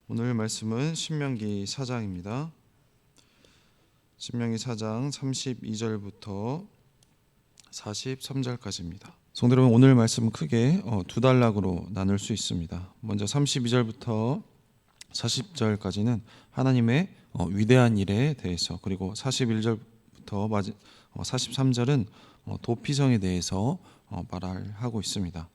오늘 말씀은 신명기 4장입니다. 신명기 4장 32절부터 43절까지입니다. 성도 여러분, 오늘 말씀은 크게 두 단락으로 나눌 수 있습니다. 먼저 32절부터 40절까지는 하나님의 위대한 일에 대해서, 그리고 41절부터 43절은 도피성에 대해서 말하고 있습니다.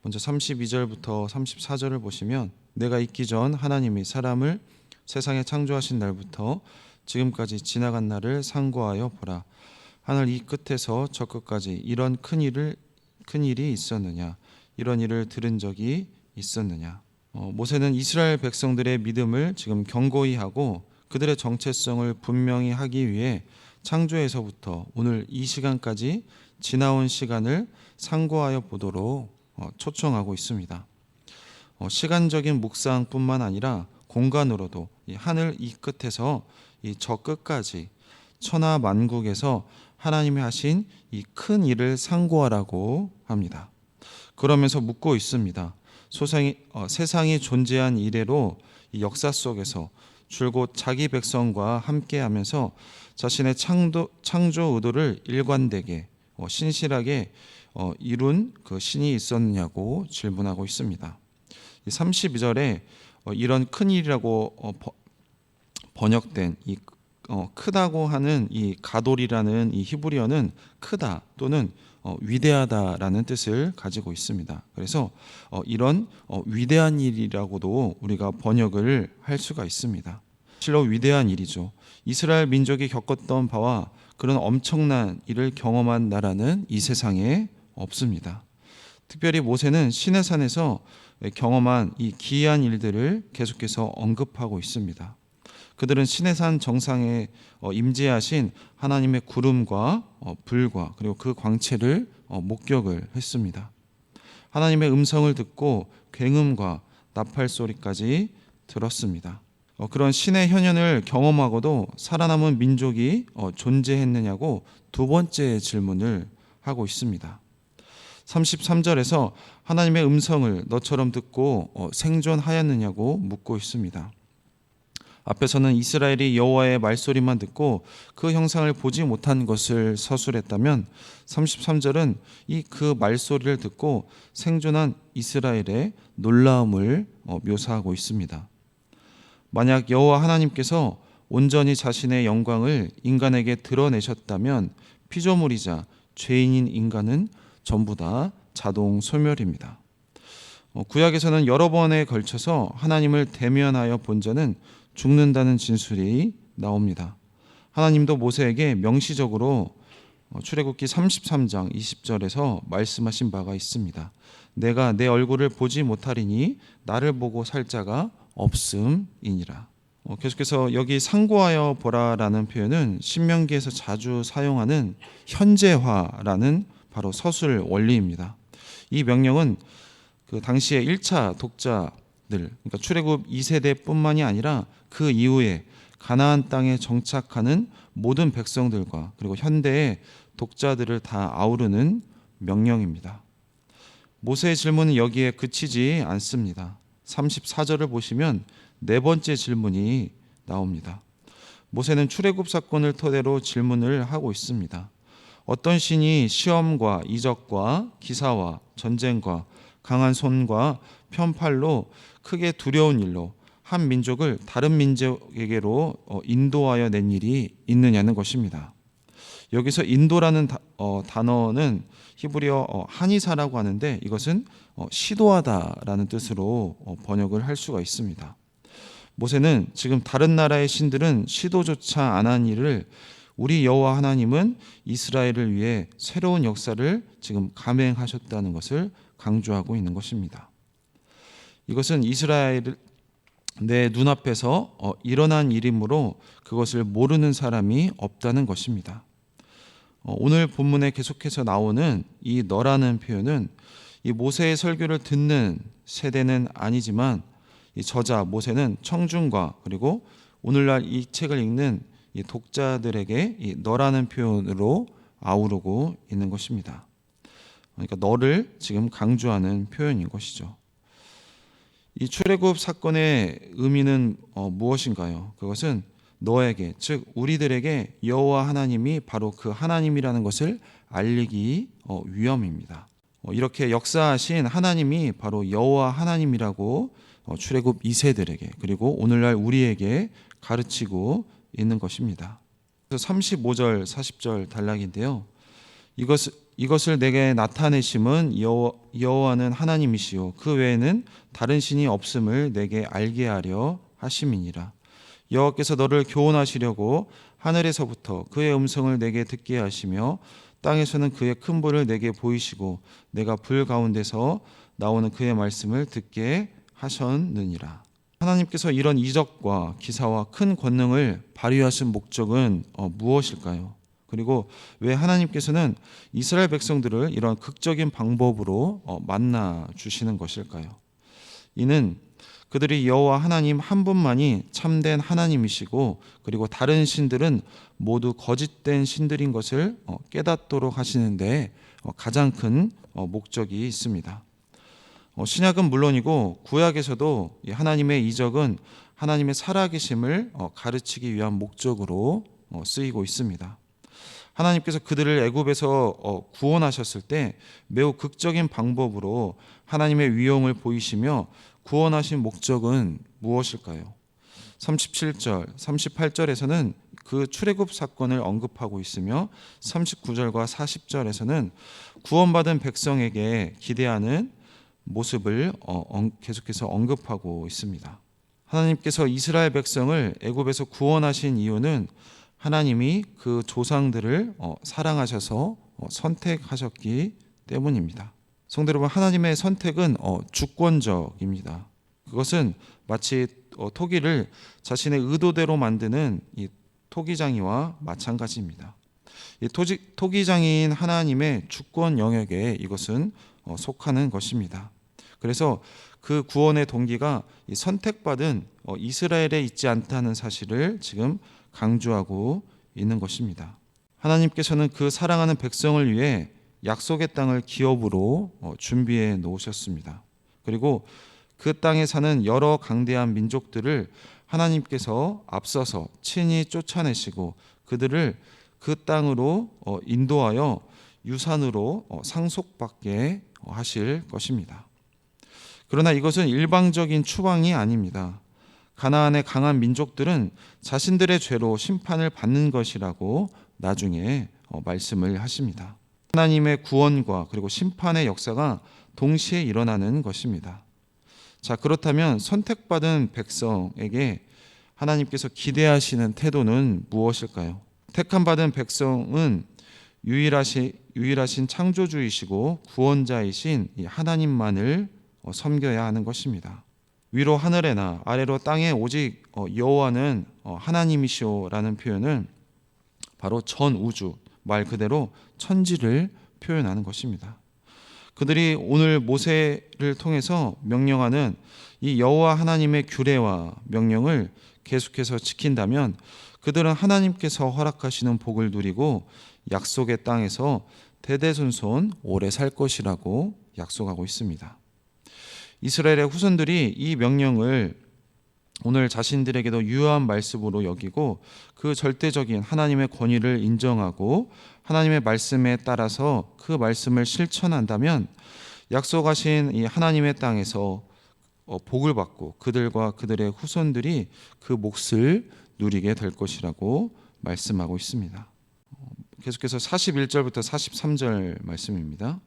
먼저 32절부터 34절을 보시면, 내가 있기 전 하나님이 사람을 세상에 창조하신 날부터 지금까지 지나간 날을 상고하여 보라. 하늘 이 끝에서 저 끝까지 이런 큰 일이 있었느냐? 이런 일을 들은 적이 있었느냐? 모세는 이스라엘 백성들의 믿음을 지금 견고히 하고 그들의 정체성을 분명히 하기 위해 창조에서부터 오늘 이 시간까지 지나온 시간을 상고하여 보도록 초청하고 있습니다. 시간적인 묵상뿐만 아니라 공간으로도 이 하늘 이 끝에서 이 저 끝까지 천하 만국에서 하나님이 하신 이 큰 일을 상고하라고 합니다. 그러면서 묻고 있습니다. 세상이 존재한 이래로 이 역사 속에서 줄곧 자기 백성과 함께하면서 자신의 창조 의도를 일관되게 신실하게 이룬 그 신이 있었느냐고 질문하고 있습니다. 32절에 이런 큰 일이라고 번역된 이 크다고 하는 이 가돌이라는 이 히브리어는 크다 또는 위대하다라는 뜻을 가지고 있습니다. 그래서 이런 위대한 일이라고도 우리가 번역을 할 수가 있습니다. 실로 위대한 일이죠. 이스라엘 민족이 겪었던 바와 그런 엄청난 일을 경험한 나라는 이 세상에 없습니다. 특별히 모세는 시내산에서 경험한 이 기이한 일들을 계속해서 언급하고 있습니다. 그들은 시내산 정상에 임재하신 하나님의 구름과 불과 그리고 그 광채를 목격을 했습니다. 하나님의 음성을 듣고 굉음과 나팔 소리까지 들었습니다. 그런 신의 현현을 경험하고도 살아남은 민족이 존재했느냐고 두 번째 질문을 하고 있습니다. 33절에서 하나님의 음성을 너처럼 듣고 생존하였느냐고 묻고 있습니다. 앞에서는 이스라엘이 여호와의 말소리만 듣고 그 형상을 보지 못한 것을 서술했다면 33절은 이 그 말소리를 듣고 생존한 이스라엘의 놀라움을 묘사하고 있습니다. 만약 여호와 하나님께서 온전히 자신의 영광을 인간에게 드러내셨다면 피조물이자 죄인인 인간은 전부 다 자동 소멸입니다. 구약에서는 여러 번에 걸쳐서 하나님을 대면하여 본 자는 죽는다는 진술이 나옵니다. 하나님도 모세에게 명시적으로 출애굽기 33장 20절에서 말씀하신 바가 있습니다. 내가 내 얼굴을 보지 못하리니 나를 보고 살 자가 없음이니라. 계속해서 여기 상고하여 보라라는 표현은 신명기에서 자주 사용하는 현재화라는 바로 서술 원리입니다. 이 명령은 그 당시에 1차 독자들, 그러니까 출애굽 2세대뿐만이 아니라 그 이후에 가나안 땅에 정착하는 모든 백성들과 그리고 현대의 독자들을 다 아우르는 명령입니다. 모세의 질문은 여기에 그치지 않습니다. 34절을 보시면 네 번째 질문이 나옵니다. 모세는 출애굽 사건을 토대로 질문을 하고 있습니다. 어떤 신이 시험과 이적과 기사와 전쟁과 강한 손과 편팔로 크게 두려운 일로 한 민족을 다른 민족에게로 인도하여 낸 일이 있느냐는 것입니다. 여기서 인도라는 단어는 히브리어 하니사라고 하는데 이것은 시도하다라는 뜻으로 번역을 할 수가 있습니다. 모세는 지금 다른 나라의 신들은 시도조차 안 한 일을 우리 여호와 하나님은 이스라엘을 위해 새로운 역사를 지금 감행하셨다는 것을 강조하고 있는 것입니다. 이것은 이스라엘 내 눈앞에서 일어난 일이므로 그것을 모르는 사람이 없다는 것입니다. 오늘 본문에 계속해서 나오는 이 너라는 표현은 이 모세의 설교를 듣는 세대는 아니지만 이 저자 모세는 청중과 그리고 오늘날 이 책을 읽는 이 독자들에게 이 너라는 표현으로 아우르고 있는 것입니다. 그러니까 너를 지금 강조하는 표현인 것이죠. 이 출애굽 사건의 의미는 무엇인가요? 그것은 너에게, 즉 우리들에게 여호와 하나님이 바로 그 하나님이라는 것을 알리기 위함입니다. 이렇게 역사하신 하나님이 바로 여호와 하나님이라고 출애굽 2세들에게 그리고 오늘날 우리에게 가르치고 있는 것입니다. 그래서 35절 40절 단락인데요. 이것을 내게 나타내심은 여호와는 하나님이시요 그 외에는 다른 신이 없음을 내게 알게 하려 하심이니라. 여호와께서 너를 교훈하시려고 하늘에서부터 그의 음성을 내게 듣게 하시며 땅에서는 그의 큰 볼을 내게 보이시고 내가 불 가운데서 나오는 그의 말씀을 듣게 하셨느니라. 하나님께서 이런 이적과 기사와 큰 권능을 발휘하신 목적은 무엇일까요? 그리고 왜 하나님께서는 이스라엘 백성들을 이런 극적인 방법으로 만나 주시는 것일까요? 이는 그들이 여호와 하나님 한 분만이 참된 하나님이시고 그리고 다른 신들은 모두 거짓된 신들인 것을 깨닫도록 하시는데 가장 큰 목적이 있습니다. 신약은 물론이고 구약에서도 하나님의 이적은 하나님의 살아계심을 가르치기 위한 목적으로 쓰이고 있습니다. 하나님께서 그들을 애굽에서 구원하셨을 때 매우 극적인 방법으로 하나님의 위엄을 보이시며 구원하신 목적은 무엇일까요? 37절, 38절에서는 그 출애굽 사건을 언급하고 있으며 39절과 40절에서는 구원받은 백성에게 기대하는 모습을 계속해서 언급하고 있습니다. 하나님께서 이스라엘 백성을 애굽에서 구원하신 이유는 하나님이 그 조상들을 사랑하셔서 선택하셨기 때문입니다. 성도 여러분, 하나님의 선택은 주권적입니다. 그것은 마치 토기를 자신의 의도대로 만드는 이 토기장이와 마찬가지입니다. 이 토기장인 하나님의 주권 영역에 이것은 속하는 것입니다. 그래서 그 구원의 동기가 선택받은 이스라엘에 있지 않다는 사실을 지금 강조하고 있는 것입니다. 하나님께서는 그 사랑하는 백성을 위해 약속의 땅을 기업으로 준비해 놓으셨습니다. 그리고 그 땅에 사는 여러 강대한 민족들을 하나님께서 앞서서 친히 쫓아내시고 그들을 그 땅으로 인도하여 유산으로 상속받게 하실 것입니다. 그러나 이것은 일방적인 추방이 아닙니다. 가나안의 강한 민족들은 자신들의 죄로 심판을 받는 것이라고 나중에 말씀을 하십니다. 하나님의 구원과 그리고 심판의 역사가 동시에 일어나는 것입니다. 자, 그렇다면 선택받은 백성에게 하나님께서 기대하시는 태도는 무엇일까요? 택함받은 백성은 유일하신 창조주이시고 구원자이신 이 하나님만을 섬겨야 하는 것입니다. 위로 하늘에나 아래로 땅에 오직 여호와는 하나님이시오라는 표현은 바로 전 우주, 말 그대로 천지를 표현하는 것입니다. 그들이 오늘 모세를 통해서 명령하는 이 여호와 하나님의 규례와 명령을 계속해서 지킨다면 그들은 하나님께서 허락하시는 복을 누리고 약속의 땅에서 대대손손 오래 살 것이라고 약속하고 있습니다. 이스라엘의 후손들이 이 명령을 오늘 자신들에게도 유효한 말씀으로 여기고 그 절대적인 하나님의 권위를 인정하고 하나님의 말씀에 따라서 그 말씀을 실천한다면 약속하신 이 하나님의 땅에서 복을 받고 그들과 그들의 후손들이 그 몫을 누리게 될 것이라고 말씀하고 있습니다. 계속해서 41절부터 43절 말씀입니다.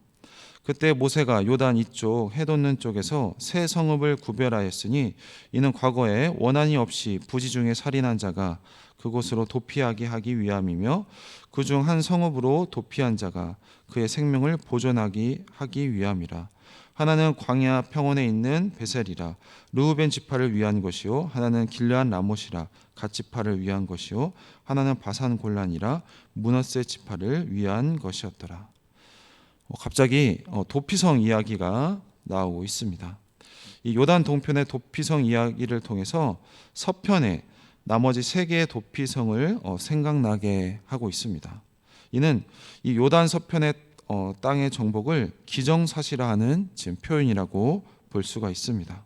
그때 모세가 요단 이쪽 해돋는 쪽에서 세 성읍을 구별하였으니 이는 과거에 원한이 없이 부지 중에 살인한 자가 그곳으로 도피하게 하기 위함이며 그중 한 성읍으로 도피한 자가 그의 생명을 보존하기 하기 위함이라. 하나는 광야 평원에 있는 베셀이라 르우벤 지파를 위한 것이요 하나는 길르앗 라못이라 갓 지파를 위한 것이요 하나는 바산 골란이라 므낫세 지파를 위한 것이었더라. 갑자기 도피성 이야기가 나오고 있습니다. 이 요단 동편의 도피성 이야기를 통해서 서편의 나머지 세 개의 도피성을 생각나게 하고 있습니다. 이는 이 요단 서편의 땅의 정복을 기정사실화하는 지금 표현이라고 볼 수가 있습니다.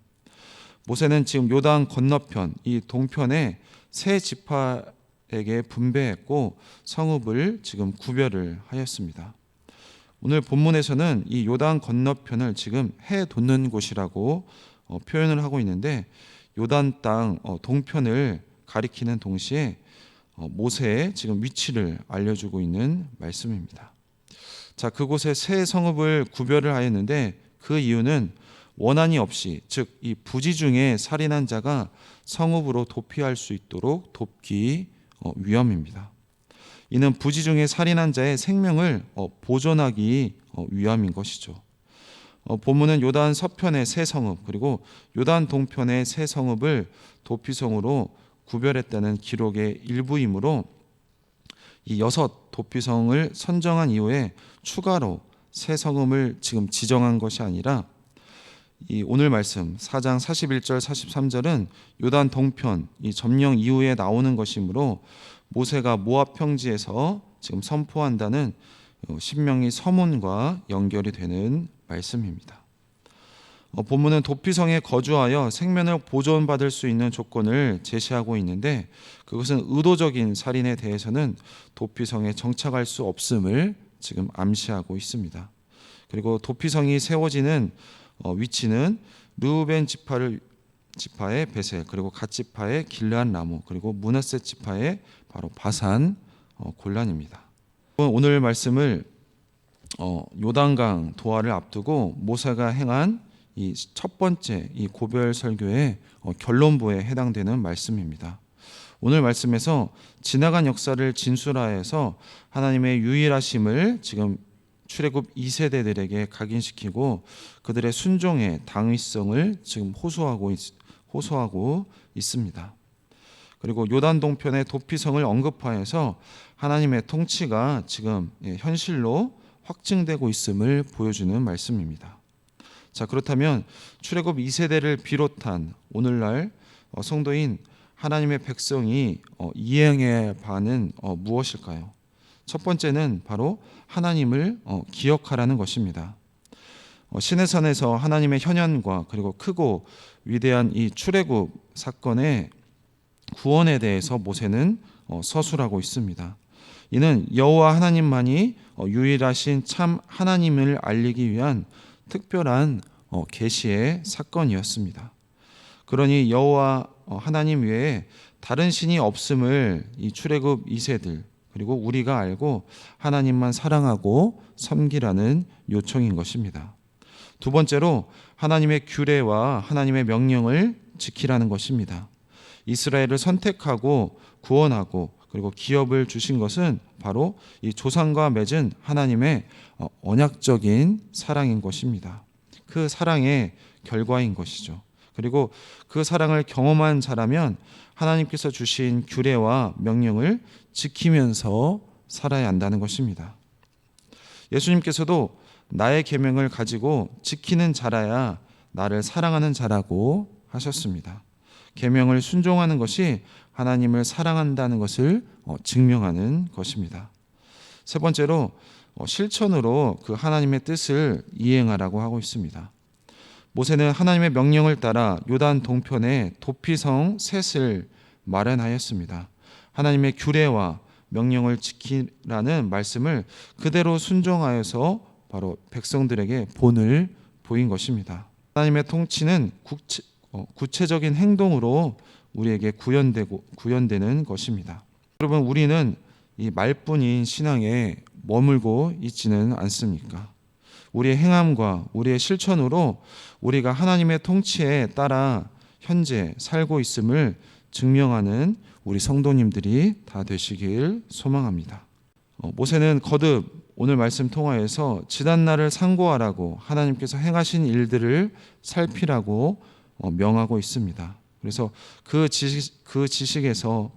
모세는 지금 요단 건너편 이 동편에 세 지파에게 분배했고 성읍을 지금 구별을 하였습니다. 오늘 본문에서는 이 요단 건너편을 지금 해 돋는 곳이라고 표현을 하고 있는데, 요단 땅 동편을 가리키는 동시에 모세의 지금 위치를 알려주고 있는 말씀입니다. 자, 그곳에 세 성읍을 구별을 하였는데 그 이유는 원한이 없이, 즉 이 부지 중에 살인한 자가 성읍으로 도피할 수 있도록 돕기 위함입니다. 이는 부지 중에 살인한 자의 생명을 보존하기 위함인 것이죠. 본문은 요단 서편의 세 성읍 그리고 요단 동편의 세 성읍을 도피성으로 구별했다는 기록의 일부이므로 이 6 도피성을 선정한 이후에 추가로 세 성읍을 지금 지정한 것이 아니라, 이 오늘 말씀 4장 41절 43절은 요단 동편 이 점령 이후에 나오는 것이므로 모세가 모압 평지에서 지금 선포한다는 신명기 서문과 연결이 되는 말씀입니다. 본문은 도피성에 거주하여 생명을 보존받을 수 있는 조건을 제시하고 있는데, 그것은 의도적인 살인에 대해서는 도피성에 정착할 수 없음을 지금 암시하고 있습니다. 그리고 도피성이 세워지는 위치는 르우벤 지파의 베셀, 그리고 갓 지파의 길르앗 라모, 그리고 므낫세 지파의 바로 바산 골란입니다. 오늘 말씀을 요단강 도하를 앞두고 모세가 행한 이 첫 번째 이 고별 설교의 결론부에 해당되는 말씀입니다. 오늘 말씀에서 지나간 역사를 진술하여서 하나님의 유일하심을 지금 출애굽 2세대들에게 각인시키고 그들의 순종의 당위성을 지금 호소하고 있습니다. 그리고 요단 동편의 도피성을 언급하여서 하나님의 통치가 지금 현실로 확증되고 있음을 보여주는 말씀입니다. 자, 그렇다면 출애굽 2세대를 비롯한 오늘날 성도인 하나님의 백성이 이행해야 하는 무엇일까요? 첫 번째는 바로 하나님을 기억하라는 것입니다. 시내산에서 하나님의 현현과 그리고 크고 위대한 이 출애굽 사건의 구원에 대해서 모세는 서술하고 있습니다. 이는 여호와 하나님만이 유일하신 참 하나님을 알리기 위한 특별한 계시의 사건이었습니다. 그러니 여호와 하나님 외에 다른 신이 없음을 이 출애굽 2세들 그리고 우리가 알고 하나님만 사랑하고 섬기라는 요청인 것입니다. 두 번째로 하나님의 규례와 하나님의 명령을 지키라는 것입니다. 이스라엘을 선택하고 구원하고 그리고 기업을 주신 것은 바로 이 조상과 맺은 하나님의 언약적인 사랑인 것입니다. 그 사랑의 결과인 것이죠. 그리고 그 사랑을 경험한 자라면 하나님께서 주신 규례와 명령을 지키면서 살아야 한다는 것입니다. 예수님께서도 나의 계명을 가지고 지키는 자라야 나를 사랑하는 자라고 하셨습니다. 계명을 순종하는 것이 하나님을 사랑한다는 것을 증명하는 것입니다. 세 번째로 실천으로 그 하나님의 뜻을 이행하라고 하고 있습니다. 모세는 하나님의 명령을 따라 요단 동편에 도피성 셋을 마련하였습니다. 하나님의 규례와 명령을 지키라는 말씀을 그대로 순종하여서 바로 백성들에게 본을 보인 것입니다. 하나님의 통치는 구체적인 행동으로 우리에게 구현되는 것입니다. 여러분, 우리는 이 말뿐인 신앙에 머물고 있지는 않습니까? 우리의 행함과 우리의 실천으로 우리가 하나님의 통치에 따라 현재 살고 있음을 증명하는 우리 성도님들이 다 되시길 소망합니다. 모세는 거듭 오늘 말씀 통하여서 지난날을 상고하라고 하나님께서 행하신 일들을 살피라고 명하고 있습니다. 그래서 그 지식에서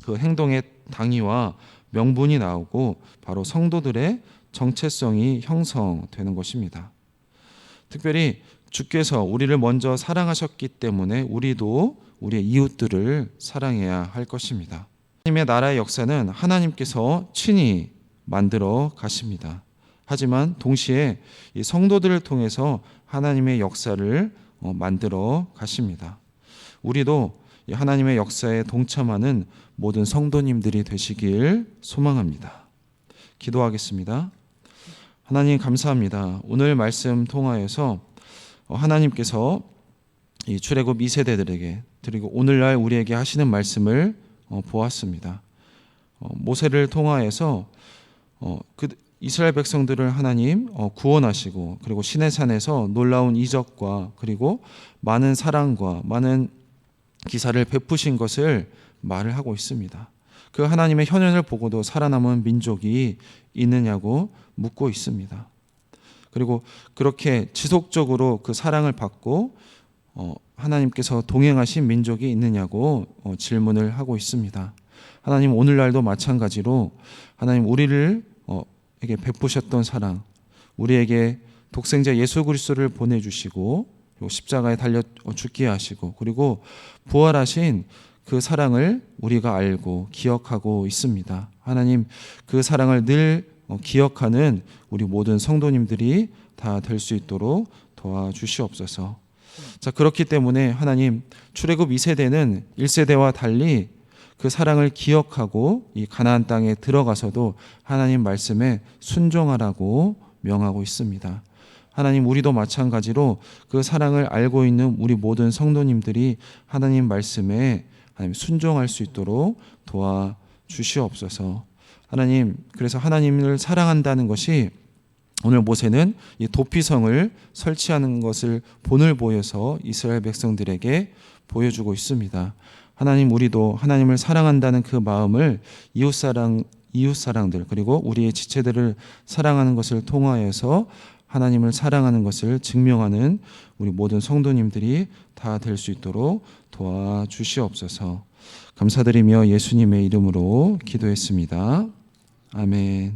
그 행동의 당위와 명분이 나오고 바로 성도들의 정체성이 형성되는 것입니다. 특별히 주께서 우리를 먼저 사랑하셨기 때문에 우리도 우리의 이웃들을 사랑해야 할 것입니다. 하나님의 나라의 역사는 하나님께서 친히 만들어 가십니다. 하지만 동시에 이 성도들을 통해서 하나님의 역사를 만들어 가십니다. 우리도 이 하나님의 역사에 동참하는 모든 성도님들이 되시길 소망합니다. 기도하겠습니다. 하나님 감사합니다. 오늘 말씀 통하여서 하나님께서 이 출애굽 2세대들에게 그리고 오늘날 우리에게 하시는 말씀을 보았습니다. 모세를 통하여서 그 이스라엘 백성들을 하나님 구원하시고 그리고 시내산에서 놀라운 이적과 그리고 많은 사랑과 많은 기사를 베푸신 것을 말을 하고 있습니다. 그 하나님의 현현을 보고도 살아남은 민족이 있느냐고 묻고 있습니다. 그리고 그렇게 지속적으로 그 사랑을 받고 하나님께서 동행하신 민족이 있느냐고 질문을 하고 있습니다. 하나님 오늘날도 마찬가지로 하나님 우리를 에게 베푸셨던 사랑, 우리에게 독생자 예수 그리스도를 보내주시고 그리고 십자가에 달려 죽게 하시고 그리고 부활하신 그 사랑을 우리가 알고 기억하고 있습니다. 하나님 그 사랑을 늘 기억하는 우리 모든 성도님들이 다 될 수 있도록 도와주시옵소서. 자, 그렇기 때문에 하나님 출애굽 2세대는 1세대와 달리 그 사랑을 기억하고 이 가나안 땅에 들어가서도 하나님 말씀에 순종하라고 명하고 있습니다. 하나님 우리도 마찬가지로 그 사랑을 알고 있는 우리 모든 성도님들이 하나님 말씀에 하나님 순종할 수 있도록 도와주시옵소서. 하나님 그래서 하나님을 사랑한다는 것이 오늘 모세는 이 도피성을 설치하는 것을 본을 보여서 이스라엘 백성들에게 보여주고 있습니다. 하나님 우리도 하나님을 사랑한다는 그 마음을 이웃사랑들 그리고 우리의 지체들을 사랑하는 것을 통하여서 하나님을 사랑하는 것을 증명하는 우리 모든 성도님들이 다 될 수 있도록 도와주시옵소서. 감사드리며 예수님의 이름으로 기도했습니다. 아멘.